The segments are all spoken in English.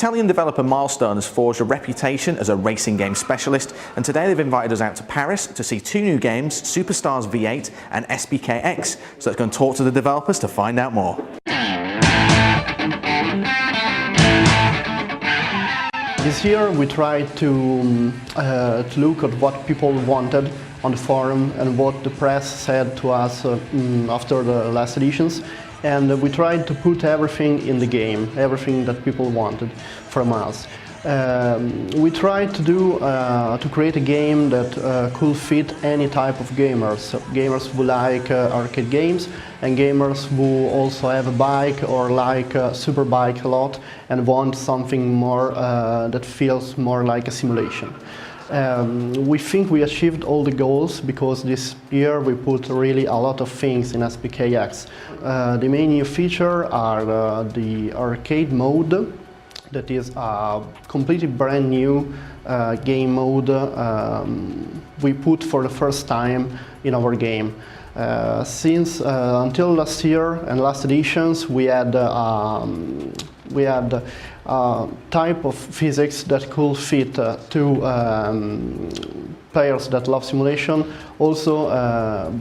Italian developer Milestone has forged a reputation as a racing game specialist, and today they've invited us out to Paris to see two new games, Superstars V8 and SBK X. So let's go and talk to the developers to find out more. This year we tried to look at what people wanted on the forum and what the press said to us after the last editions, and we tried to put everything in the game, everything that people wanted from us. We tried to create a game that could fit any type of gamers. So gamers who like arcade games, and gamers who also have a bike or like a super bike a lot and want something more that feels more like a simulation. We think we achieved all the goals because this year we put really a lot of things in SBK X. The main new feature are the arcade mode. That is a completely brand new game mode we put for the first time in our game. Since until last year and last editions we had a type of physics that could fit to players that love simulation also,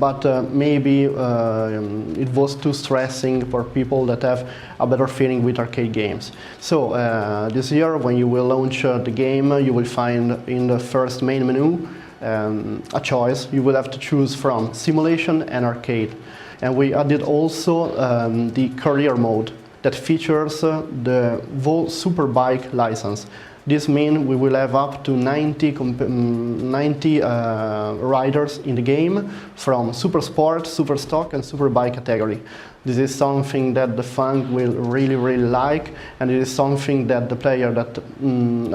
but maybe it was too stressing for people that have a better feeling with arcade games. So this year when you will launch the game, you will find in the first main menu a choice. You will have to choose from simulation and arcade. And we added also the career mode that features the Vol Superbike license. This means we will have up to 90 riders in the game from Super Sport, Super Stock and Superbike category. This is something that the fan will really like, and it is something that the player that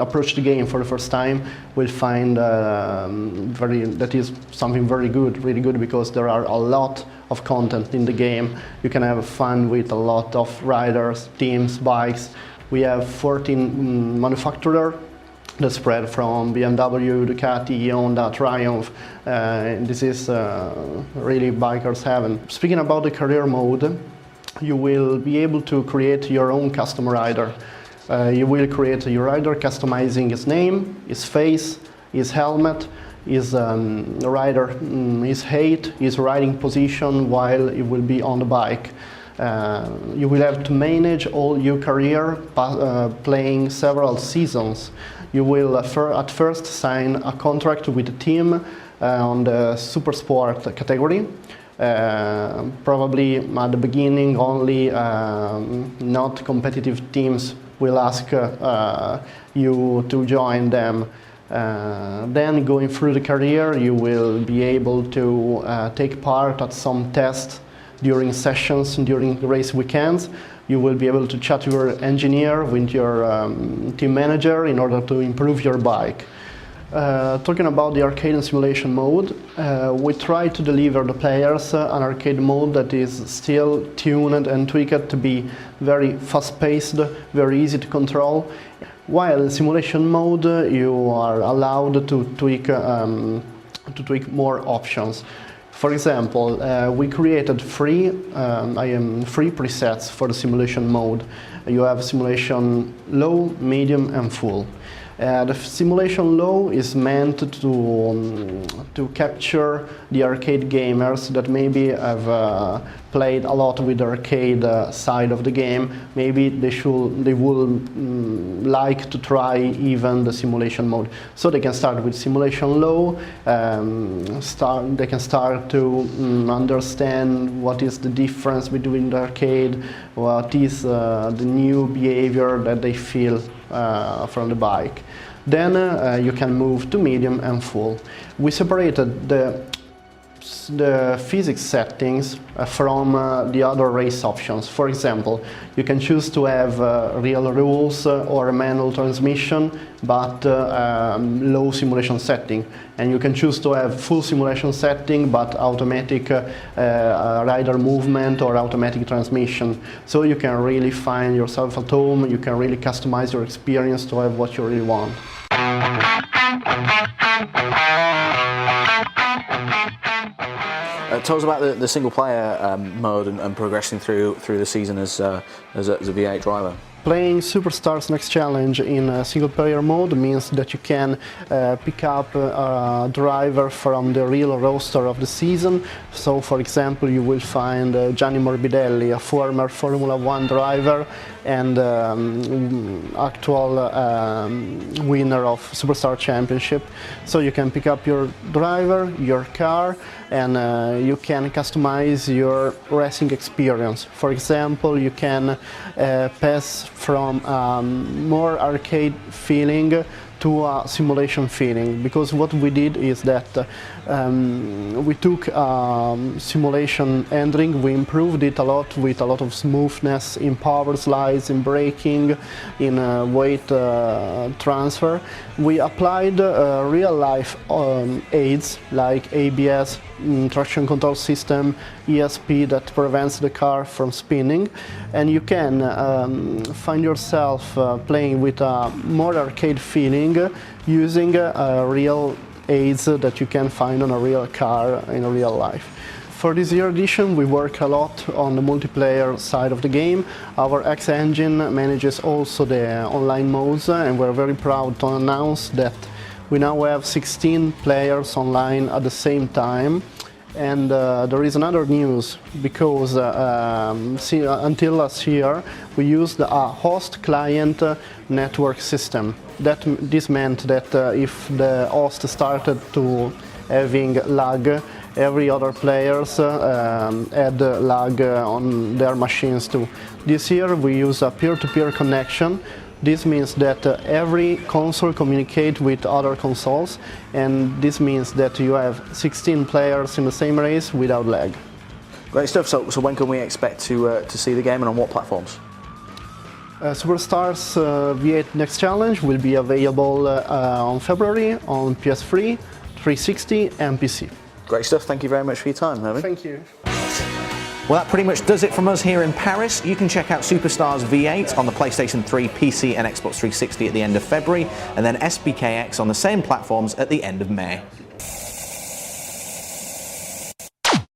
approach the game for the first time will find that is something very good, really good, because there are a lot of content in the game. You can have fun with a lot of riders, teams, bikes. We have 14 manufacturers that spread from BMW, Ducati, Honda, Triumph. This is really bikers heaven. Speaking about the career mode, you will be able to create your own custom rider. You will create your rider customizing his name, his face, his helmet, his rider, his height, his riding position while he will be on the bike. You will have to manage all your career playing several seasons. You will at first sign a contract with a team on the Super Sport category. Probably at the beginning only not competitive teams will ask you to join them. Then going through the career you will be able to take part at some tests during sessions, during race weekends. You will be able to chat with your engineer, with your team manager in order to improve your bike. Talking about the arcade and simulation mode, we try to deliver the players an arcade mode that is still tuned and tweaked to be very fast-paced, very easy to control, while in simulation mode you are allowed to tweak more options. For example, we created three presets for the simulation mode. You have simulation low, medium and full. The simulation low is meant to capture the arcade gamers that maybe have played a lot with the arcade side of the game. Maybe they will like to try even the simulation mode. So they can start with simulation low. They can start to understand what is the difference between the arcade, what is the new behavior that they feel from the bike. Then you can move to medium and full. We separated the physics settings from the other race options. For example, you can choose to have real rules or a manual transmission, but low simulation setting. And you can choose to have full simulation setting, but automatic rider movement or automatic transmission. So you can really find yourself at home, you can really customize your experience to have what you really want. Tell us about the single player mode and progressing through the season as a V8 driver. Playing Superstars Next Challenge in single-player mode means that you can pick up a driver from the real roster of the season. So, for example, you will find Gianni Morbidelli, a former Formula 1 driver and actual winner of Superstar Championship. So you can pick up your driver, your car, and you can customize your racing experience. For example, you can pass from more arcade feeling to a simulation feeling, because what we did is that we took simulation handling, we improved it a lot with a lot of smoothness in power slides, in braking, in weight transfer. We applied real-life aids like ABS, traction control system, ESP that prevents the car from spinning, and you can find yourself playing with a more arcade feeling using real aids that you can find on a real car in real life. For this year edition, we work a lot on the multiplayer side of the game. Our X engine manages also the online modes, and we're very proud to announce that we now have 16 players online at the same time. And there is another news, because until last year we used a host-client network system. This meant that if the host started to having lag, every other players had lag on their machines too. This year we use a peer-to-peer connection. This means that every console communicates with other consoles, and this means that you have 16 players in the same race without lag. Great stuff. So when can we expect to see the game, and on what platforms? Superstars V8 Next Challenge will be available on February on PS3, 360 and PC. Great stuff. Thank you very much for your time, Herman. Thank you. Well, that pretty much does it from us here in Paris. You can check out Superstars V8 on the PlayStation 3, PC and Xbox 360 at the end of February, and then SBK X on the same platforms at the end of May.